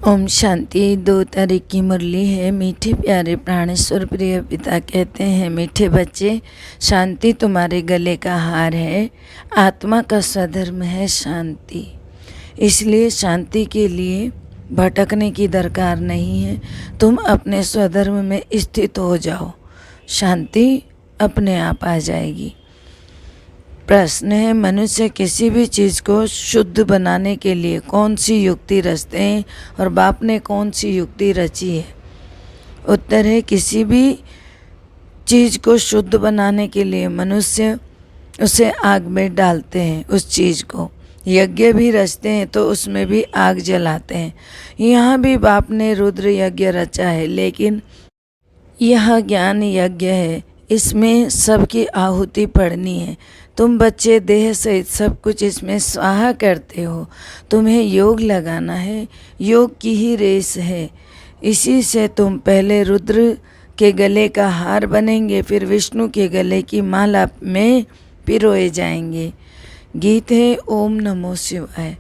ओम शांति। 2 तारीख की मुरली है। मीठे प्यारे प्राणेश्वर प्रिय पिता कहते हैं, मीठे बच्चे, शांति तुम्हारे गले का हार है। आत्मा का स्वधर्म है शांति। इसलिए शांति के लिए भटकने की दरकार नहीं है। तुम अपने स्वधर्म में स्थित हो जाओ, शांति अपने आप आ जाएगी। प्रश्न है, मनुष्य किसी भी चीज़ को शुद्ध बनाने के लिए कौन सी युक्ति रचते हैं और बाप ने कौन सी युक्ति रची है? उत्तर है, किसी भी चीज़ को शुद्ध बनाने के लिए मनुष्य उसे आग में डालते हैं। उस चीज़ को यज्ञ भी रचते हैं तो उसमें भी आग जलाते हैं। यहाँ भी बाप ने रुद्र यज्ञ रचा है, लेकिन यह ज्ञान यज्ञ है, इसमें सबकी आहुति पड़नी है। तुम बच्चे देह सहित सब कुछ इसमें स्वाहा करते हो। तुम्हें योग लगाना है, योग की ही रेस है। इसी से तुम पहले रुद्र के गले का हार बनेंगे, फिर विष्णु के गले की माला में पिरोए जाएंगे। गीत है ओम नमो शिवाय।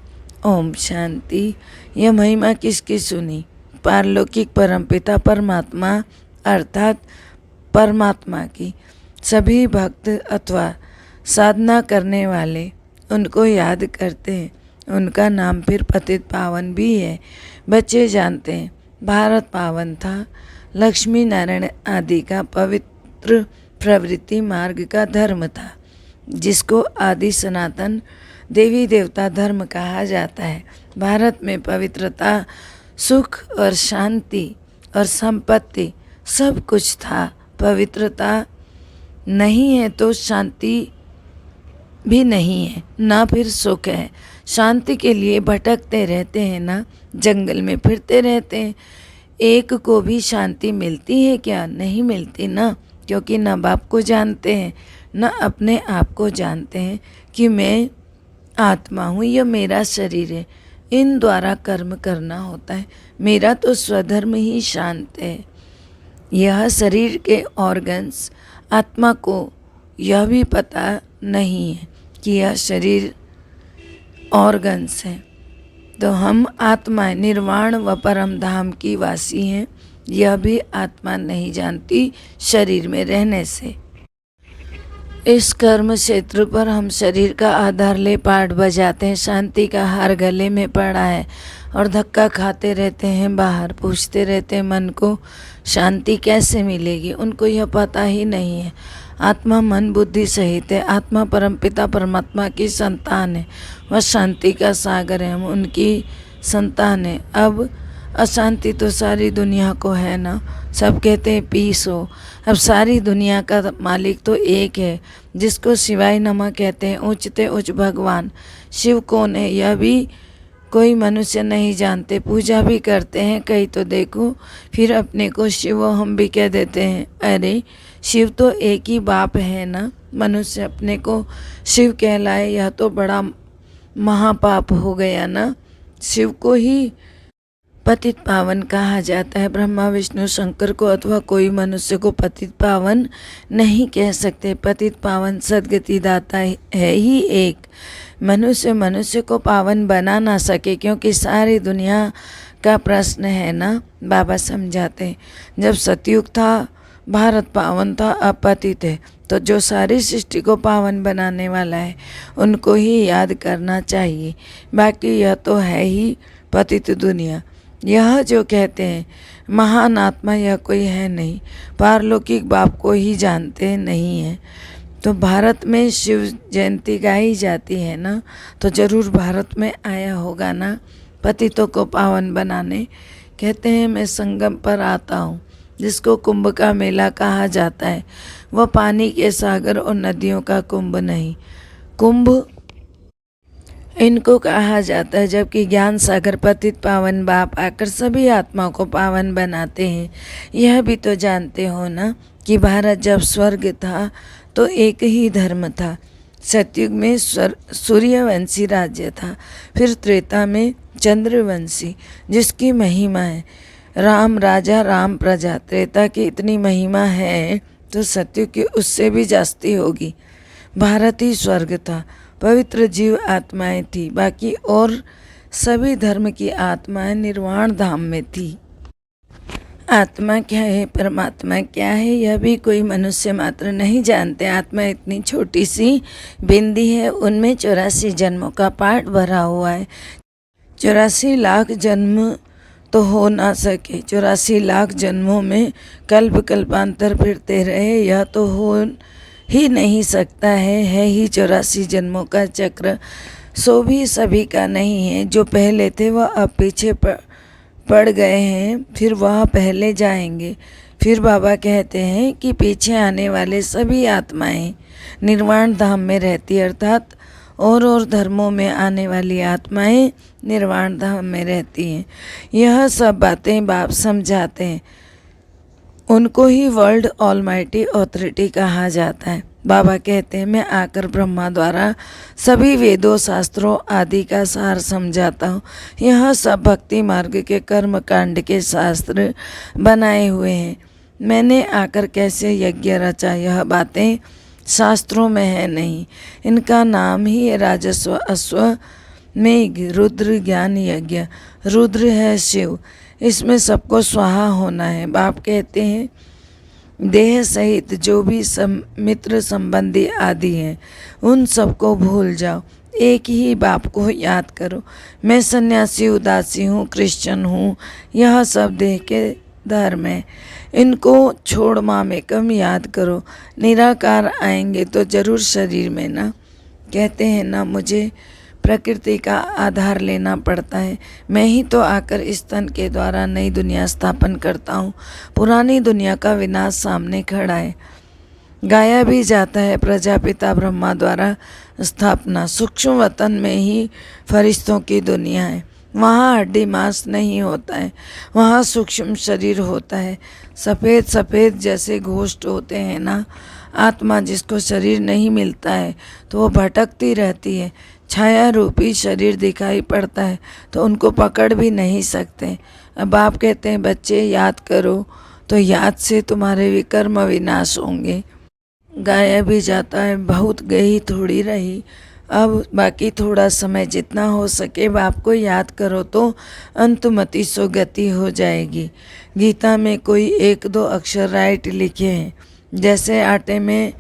ओम शांति। यह महिमा किसकी सुनी? पारलौकिक परमपिता परमात्मा अर्थात परमात्मा की। सभी भक्त अथवा साधना करने वाले उनको याद करते हैं। उनका नाम फिर पतित पावन भी है। बच्चे जानते हैं, भारत पावन था, लक्ष्मी नारायण आदि का पवित्र प्रवृत्ति मार्ग का धर्म था, जिसको आदि सनातन देवी देवता धर्म कहा जाता है। भारत में पवित्रता, सुख और शांति और संपत्ति सब कुछ था। पवित्रता नहीं है तो शांति भी नहीं है, ना फिर सुख है। शांति के लिए भटकते रहते हैं ना, जंगल में फिरते रहते हैं। एक को भी शांति मिलती है क्या? नहीं मिलती ना, क्योंकि न बाप को जानते हैं, न अपने आप को जानते हैं कि मैं आत्मा हूँ, यह मेरा शरीर है, इन द्वारा कर्म करना होता है। मेरा तो स्वधर्म ही शांत है। यह शरीर के ऑर्गन्स, आत्मा को यह भी पता नहीं है कि यह शरीर ऑर्गन्स है। तो हम आत्मा निर्वाण व परम धाम की वासी हैं, यह भी आत्मा नहीं जानती शरीर में रहने से। इस कर्म क्षेत्र पर हम शरीर का आधार ले पाठ बजाते हैं। शांति का हार गले में पड़ा है और धक्का खाते रहते हैं, बाहर पूछते रहते हैं मन को शांति कैसे मिलेगी। उनको यह पता ही नहीं है। आत्मा मन बुद्धि सहित है। आत्मा परमपिता परमात्मा की संतान है, वह शांति का सागर है, हम उनकी संतान है। अब अशांति तो सारी दुनिया को है ना, सब कहते हैं पीस हो। अब सारी दुनिया का मालिक तो एक है, जिसको शिवाय नमः कहते हैं। उच्चते उच्च भगवान शिव कौन है, यह भी कोई मनुष्य नहीं जानते। पूजा भी करते हैं कई तो देखो, फिर अपने को शिव हम भी कह देते हैं। अरे शिव तो एक ही बाप है ना, मनुष्य अपने को शिव कहलाए, यह तो बड़ा महापाप हो गया ना। शिव को ही पतित पावन कहा जाता है। ब्रह्मा विष्णु शंकर को अथवा कोई मनुष्य को पतित पावन नहीं कह सकते। पतित पावन सद्गति दाता है ही एक। मनुष्य को पावन बना ना सके, क्योंकि सारी दुनिया का प्रश्न है ना, बाबा समझाते हैं। जब सतयुग था, भारत पावन था, अब पतित है, तो जो सारी सृष्टि को पावन बनाने वाला है उनको ही याद करना चाहिए। बाकी यह तो है ही पतित दुनिया। यह जो कहते हैं महान आत्मा, यह कोई है नहीं। पारलौकिक बाप को ही जानते नहीं हैं। तो भारत में शिव जयंती गाई जाती है ना, तो जरूर भारत में आया होगा ना पतितों को पावन बनाने। कहते हैं मैं संगम पर आता हूँ, जिसको कुंभ का मेला कहा जाता है। वह पानी के सागर और नदियों का कुंभ नहीं, कुंभ इनको कहा जाता है, जबकि ज्ञान सागर पतित पावन बाप आकर सभी आत्माओं को पावन बनाते हैं। यह भी तो जानते हो ना कि भारत जब स्वर्ग था तो एक ही धर्म था। सतयुग में सूर्यवंशी राज्य था, फिर त्रेता में चंद्रवंशी, जिसकी महिमा है राम राजा राम प्रजा। त्रेता की इतनी महिमा है तो सतयुग की उससे भी जास्ती होगी। भारत ही स्वर्ग था, पवित्र जीव आत्माएं थी, बाकी और सभी धर्म की आत्माएं निर्वाण धाम में थी। आत्मा क्या है, परमात्मा क्या है, यह भी कोई मनुष्य मात्र नहीं जानते। आत्मा इतनी छोटी सी बिंदी है, उनमें 84 जन्मों का पाठ भरा हुआ है। 84 लाख जन्म तो हो ना सके, 84 लाख जन्मों में कल्प कल्पांतर फिरते रहे, यह तो हो ही नहीं सकता है ही 84 जन्मों का चक्र। सो भी सभी का नहीं है। जो पहले थे वह अब पीछे पड़ गए हैं, फिर वह पहले जाएंगे। फिर बाबा कहते हैं कि पीछे आने वाले सभी आत्माएं निर्वाण धाम में रहती, अर्थात और धर्मों में आने वाली आत्माएं निर्वाण धाम में रहती हैं। यह सब बातें बाप समझाते हैं। उनको ही वर्ल्ड ऑलमाइटी ऑथोरिटी कहा जाता है। बाबा कहते हैं, मैं आकर ब्रह्मा द्वारा सभी वेदों शास्त्रों आदि का सार समझाता हूँ। यह सब भक्ति मार्ग के कर्म कांड के शास्त्र बनाए हुए हैं। मैंने आकर कैसे यज्ञ रचा, यह बातें शास्त्रों में है नहीं। इनका नाम ही है राजस्व अश्व मेघ रुद्र ज्ञान यज्ञ। रुद्र है शिव, इसमें सबको स्वाहा होना है। बाप कहते हैं, देह सहित जो भी मित्र संबंधी आदि हैं उन सबको भूल जाओ, एक ही बाप को याद करो। मैं सन्यासी उदासी हूँ, क्रिश्चियन हूँ, यह सब देह के धर्म है, इनको छोड़ मामेकम याद करो। निराकार आएंगे तो जरूर शरीर में ना, कहते हैं ना मुझे प्रकृति का आधार लेना पड़ता है। मैं ही तो आकर इस तन के द्वारा नई दुनिया स्थापन करता हूँ। पुरानी दुनिया का विनाश सामने खड़ा है। गाया भी जाता है प्रजापिता ब्रह्मा द्वारा स्थापना। सूक्ष्म वतन में ही फरिश्तों की दुनिया है। वहाँ हड्डी मांस नहीं होता है, वहाँ सूक्ष्म शरीर होता है। सफ़ेद सफ़ेद जैसे घोष्ट होते हैं ना, आत्मा जिसको शरीर नहीं मिलता है तो वो भटकती रहती है। छाया रूपी शरीर दिखाई पड़ता है तो उनको पकड़ भी नहीं सकते। अब आप कहते हैं बच्चे याद करो, तो याद से तुम्हारे विकर्म विनाश होंगे। गाया भी जाता है, बहुत गई थोड़ी रही, अब बाकी थोड़ा समय जितना हो सके बाप को याद करो तो अंतमति सो गति हो जाएगी। गीता में कोई 1-2 अक्षर राइट लिखे हैं, जैसे आटे में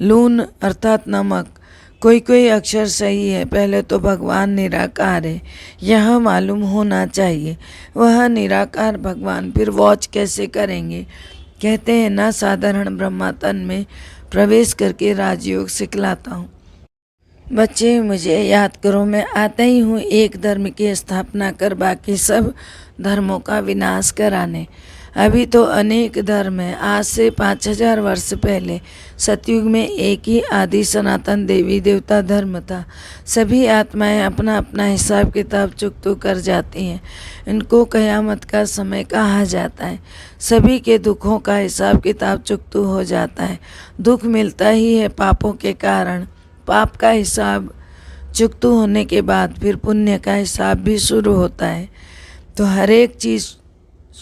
लून अर्थात नमक। कोई कोई अक्षर सही है। पहले तो भगवान निराकार है, यह मालूम होना चाहिए। वह निराकार भगवान फिर वॉच कैसे करेंगे। कहते हैं ना, साधारण ब्रह्मा तन में प्रवेश करके राजयोग सिखलाता हूँ। बच्चे मुझे याद करो, मैं आता ही हूँ एक धर्म की स्थापना कर बाकी सब धर्मों का विनाश कराने। अभी तो अनेक धर्म हैं। आज से 5000 वर्ष पहले सतयुग में एक ही आदि सनातन देवी देवता धर्म था। सभी आत्माएं अपना अपना हिसाब किताब चुकतो कर जाती हैं। इनको कयामत का समय कहा जाता है। सभी के दुखों का हिसाब किताब चुकतो हो जाता है। दुख मिलता ही है पापों के कारण। पाप का हिसाब चुकतो होने के बाद फिर पुण्य का हिसाब भी शुरू होता है। तो हर एक चीज़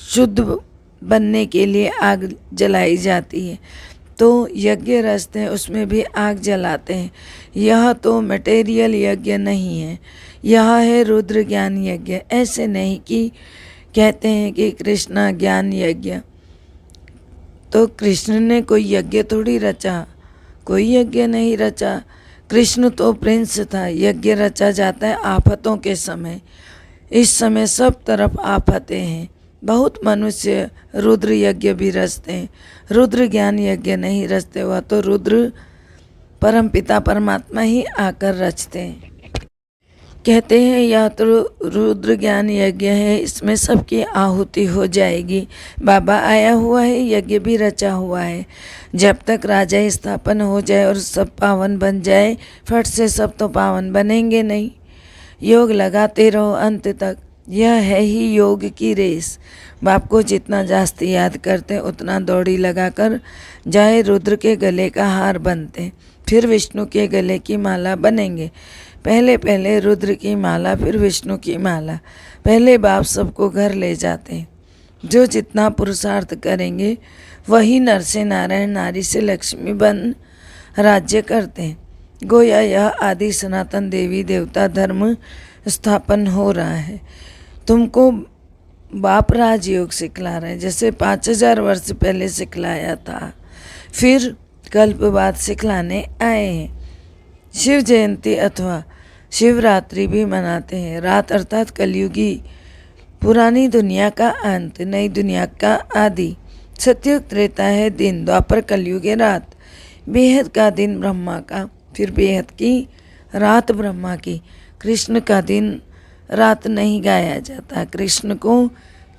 शुद्ध बनने के लिए आग जलाई जाती है। तो यज्ञ रचते हैं, उसमें भी आग जलाते हैं। यह तो मटेरियल यज्ञ नहीं है, यह है रुद्र ज्ञान यज्ञ। ऐसे नहीं कि कहते हैं कि कृष्णा ज्ञान यज्ञ, तो कृष्ण ने कोई यज्ञ थोड़ी रचा, कोई यज्ञ नहीं रचा। कृष्ण तो प्रिंस था। यज्ञ रचा जाता है आफतों के समय। इस समय सब तरफ आफतें हैं। बहुत मनुष्य रुद्र यज्ञ भी रचते हैं, रुद्र ज्ञान यज्ञ नहीं रचते। हुआ तो रुद्र परमपिता परमात्मा ही आकर रचते हैं। कहते हैं यह तो रुद्र ज्ञान यज्ञ है, इसमें सबकी आहुति हो जाएगी। बाबा आया हुआ है, यज्ञ भी रचा हुआ है। जब तक राजा स्थापन हो जाए और सब पावन बन जाए, फट से सब तो पावन बनेंगे नहीं। योग लगाते रहो अंत तक, यह है ही योग की रेस। बाप को जितना जास्ती याद करते उतना दौड़ी लगाकर जाए रुद्र के गले का हार बनते, फिर विष्णु के गले की माला बनेंगे। पहले पहले रुद्र की माला, फिर विष्णु की माला। पहले बाप सबको घर ले जाते हैं। जो जितना पुरुषार्थ करेंगे वही नर से नारायण, नारी से लक्ष्मी बन राज्य करते हैं। गोया यह आदि सनातन देवी देवता धर्म स्थापन हो रहा है। तुमको बाप राजयोग सिखला रहे हैं, जैसे 5000 वर्ष पहले सिखलाया था, फिर कल्प बाद सिखलाने आए हैं। शिव जयंती अथवा शिवरात्रि भी मनाते हैं। रात अर्थात कलयुगी, पुरानी दुनिया का अंत, नई दुनिया का आदि। सतयुग त्रेता है दिन, द्वापर कलयुग है रात। बेहद का दिन ब्रह्मा का, फिर बेहद की रात ब्रह्मा की। कृष्ण का दिन रात नहीं गाया जाता, कृष्ण को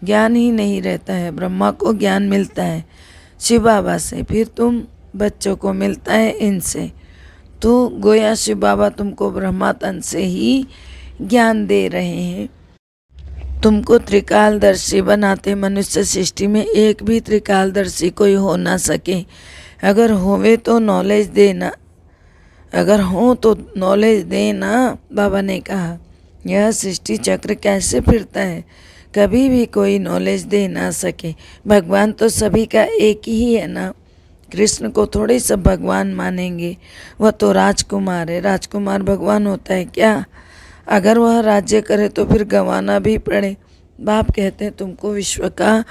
ज्ञान ही नहीं रहता है, ब्रह्मा को ज्ञान मिलता है शिव बाबा से, फिर तुम बच्चों को मिलता है इनसे। तो गोया शिव बाबा तुमको ब्रह्मा तन से ही ज्ञान दे रहे हैं। तुमको त्रिकालदर्शी बनाते। मनुष्य सृष्टि में एक भी त्रिकालदर्शी कोई हो ना सके। अगर होवे तो नॉलेज देना, अगर हो तो नॉलेज देना। बाबा ने कहा यह सृष्टि चक्र कैसे फिरता है, कभी भी कोई नॉलेज दे ना सके। भगवान तो सभी का एक ही है ना, कृष्ण को थोड़े सब भगवान मानेंगे, वह तो राजकुमार है। राजकुमार भगवान होता है क्या? अगर वह राज्य करे तो फिर गंवाना भी पड़े। बाप कहते हैं तुमको विश्व का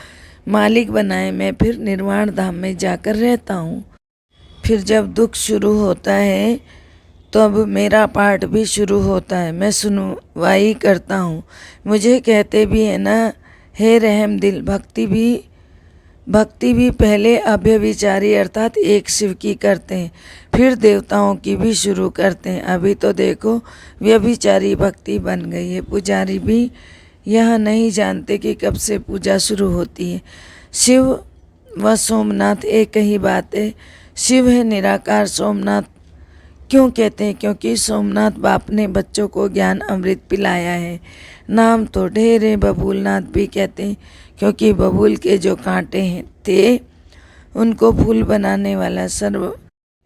मालिक बनाए, मैं फिर निर्वाण धाम में जाकर रहता हूँ। फिर जब दुख शुरू होता है तो अब मेरा पाठ भी शुरू होता है, मैं सुनवाई करता हूँ। मुझे कहते भी है ना, हे रहम दिल। भक्ति भी पहले अव्यभिचारी अर्थात एक शिव की करते हैं, फिर देवताओं की भी शुरू करते हैं। अभी तो देखो व्यभिचारी भक्ति बन गई है। पुजारी भी यह नहीं जानते कि कब से पूजा शुरू होती है। शिव व सोमनाथ एक ही बात है। शिव है निराकार, सोमनाथ क्यों कहते हैं? क्योंकि सोमनाथ बाप ने बच्चों को ज्ञान अमृत पिलाया है। नाम तो ढेर है। बबूलनाथ भी कहते हैं क्योंकि बबूल के जो कांटे हैं थे उनको फूल बनाने वाला सर्व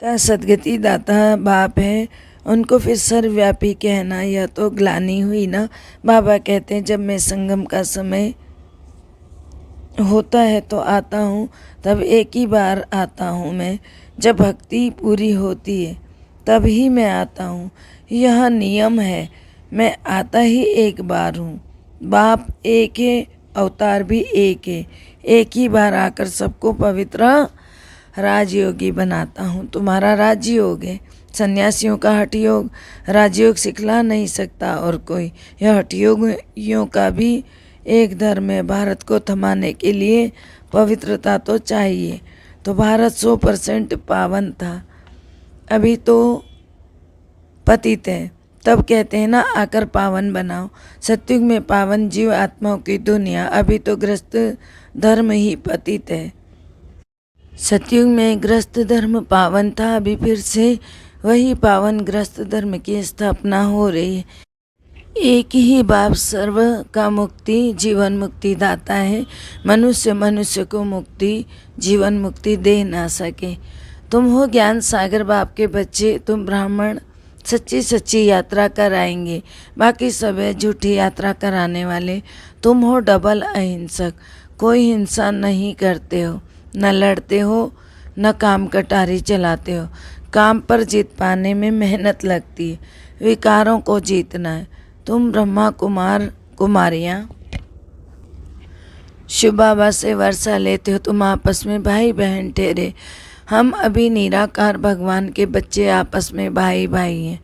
का सदगति दाता बाप है। उनको फिर सर्वव्यापी कहना, यह तो ग्लानि हुई ना। बाबा कहते हैं जब मैं संगम का समय होता है तो आता हूँ, तब एक ही बार आता हूँ मैं। जब भक्ति पूरी होती है तब ही मैं आता हूँ। यह नियम है, मैं आता ही एक बार हूँ। बाप एक है, अवतार भी एक है। एक ही बार आकर सबको पवित्र राजयोगी बनाता हूँ। तुम्हारा राजयोग है। सन्यासियों का हठयोग राजयोग सिखला नहीं सकता और कोई। यह हठयोगियों का भी एक धर्म है। भारत को थमाने के लिए पवित्रता तो चाहिए। तो भारत 100% पावन था, अभी तो पतित है। तब कहते हैं ना आकर पावन बनाओ। सतयुग में पावन जीव आत्माओं की दुनिया, अभी तो ग्रस्त धर्म ही पतित है। सतयुग में ग्रस्त धर्म पावन था, अभी फिर से वही पावन ग्रस्त धर्म की स्थापना हो रही है। एक ही बाप सर्व का मुक्ति जीवन मुक्ति दाता है। मनुष्य को मुक्ति जीवन मुक्ति दे ना सके। तुम हो ज्ञान सागर बाप के बच्चे, तुम ब्राह्मण सच्ची यात्रा कराएंगे, बाकी सब है झूठी यात्रा कराने वाले। तुम हो डबल अहिंसक, कोई हिंसा नहीं करते हो, न लड़ते हो, न काम कटारी चलाते हो। काम पर जीत पाने में मेहनत लगती है, विकारों को जीतना है। तुम ब्रह्मा कुमार कुमारियाँ शिव बाबा से वर्षा लेते हो, तुम आपस में भाई बहन ठहरे। हम अभी निराकार भगवान के बच्चे आपस में भाई भाई हैं,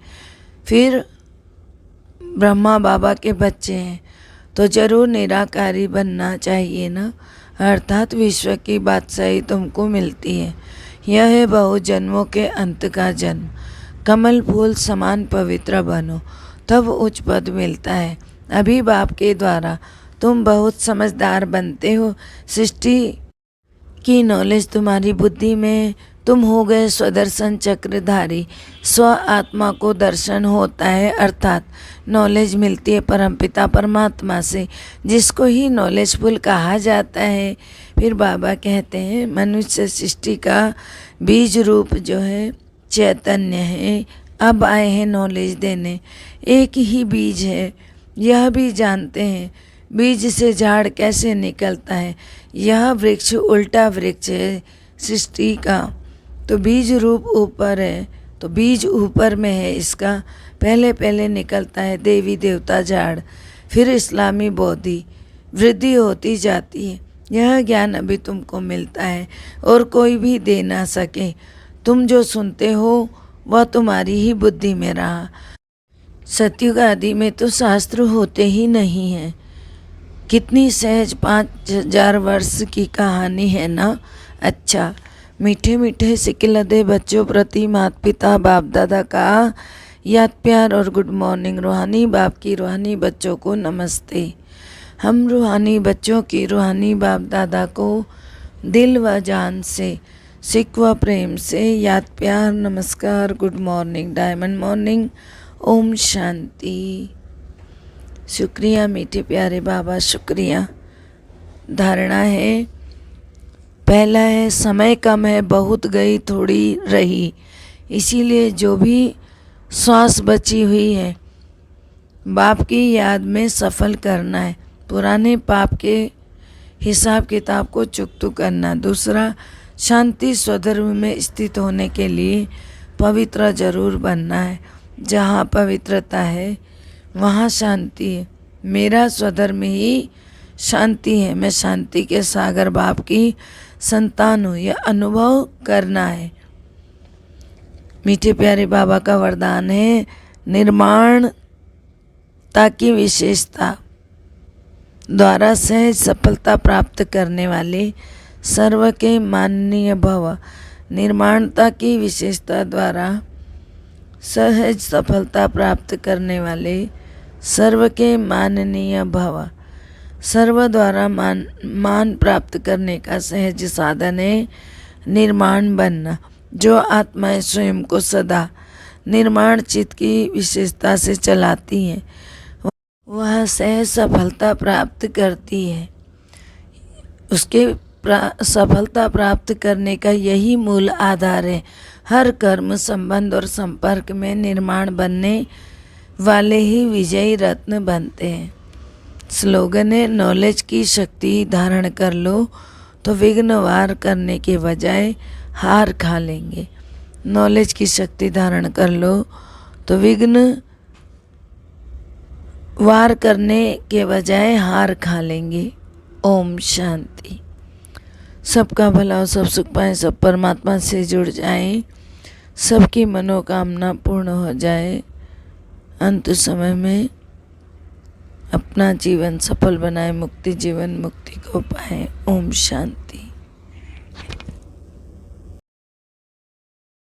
फिर ब्रह्मा बाबा के बच्चे हैं, तो जरूर निराकारी बनना चाहिए ना। अर्थात विश्व की बादशाही तुमको मिलती है। यह है बहु जन्मों के अंत का जन्म। कमल फूल समान पवित्र बनो, तब उच्च पद मिलता है। अभी बाप के द्वारा तुम बहुत समझदार बनते हो। सृष्टि की नॉलेज तुम्हारी बुद्धि में, तुम हो गए स्वदर्शन चक्रधारी। स्व आत्मा को दर्शन होता है, अर्थात नॉलेज मिलती है परमपिता परमात्मा से, जिसको ही नॉलेजफुल कहा जाता है। फिर बाबा कहते हैं मनुष्य सृष्टि का बीज रूप जो है चैतन्य है, अब आए हैं नॉलेज देने। एक ही बीज है, यह भी जानते हैं बीज से झाड़ कैसे निकलता है। यह वृक्ष उल्टा वृक्ष है सृष्टि का, तो बीज रूप ऊपर है तो बीज ऊपर में है इसका, पहले पहले निकलता है देवी देवता झाड़, फिर इस्लामी बौद्धि वृद्धि होती जाती है। यह ज्ञान अभी तुमको मिलता है और कोई भी दे ना सके। तुम जो सुनते हो वह तुम्हारी ही बुद्धि में रहा। सतयुग आदि में तो शास्त्र होते ही नहीं हैं। कितनी सहज 5000 वर्ष की कहानी है ना। अच्छा, मीठे मीठे सिकिलदे बच्चों प्रति माता पिता बाप दादा का याद प्यार और गुड मॉर्निंग। रूहानी बाप की रूहानी बच्चों को नमस्ते। हम रूहानी बच्चों की रूहानी बाप दादा को दिल व जान से सिक व प्रेम से याद प्यार नमस्कार good morning diamond morning Om Shanti. शुक्रिया मीठे प्यारे बाबा, शुक्रिया। धारणा है, पहला है समय कम है बहुत गई थोड़ी रही, इसीलिए जो भी श्वास बची हुई है बाप की याद में सफल करना है। पुराने पाप के हिसाब किताब को चुकता करना। दूसरा, शांति स्वधर्म में स्थित होने के लिए पवित्र जरूर बनना है। जहाँ पवित्रता है वहाँ शांति है। मेरा स्वधर्म ही शांति है। मैं शांति के सागर बाप की संतान हूँ, यह अनुभव करना है। मीठे प्यारे बाबा का वरदान है, निर्माणता की विशेषता द्वारा सहज सफलता प्राप्त करने वाले सर्व के माननीय भव। निर्माणता की विशेषता द्वारा सहज सफलता प्राप्त करने वाले सर्व के माननीय भव। सर्व द्वारा मान प्राप्त करने का सहज साधन है निर्माण बनना। जो आत्माएं स्वयं को सदा निर्माण चित्त की विशेषता से चलाती हैं वह सहज सफलता प्राप्त करती है। उसके सफलता प्राप्त करने का यही मूल आधार है। हर कर्म संबंध और संपर्क में निर्माण बनने वाले ही विजयी रत्न बनते हैं। स्लोगन है, नॉलेज की शक्ति धारण कर लो तो विघ्न वार करने के बजाय हार खा लेंगे। नॉलेज की शक्ति धारण कर लो तो विघ्न वार करने के बजाय हार खा लेंगे। ओम शांति। सबका भला हो, सब सुख पाएं, सब परमात्मा से जुड़ जाएं, सबकी मनोकामना पूर्ण हो जाए। अंत समय में अपना जीवन सफल बनाए, मुक्ति जीवन मुक्ति को पाएं। ओम शांति।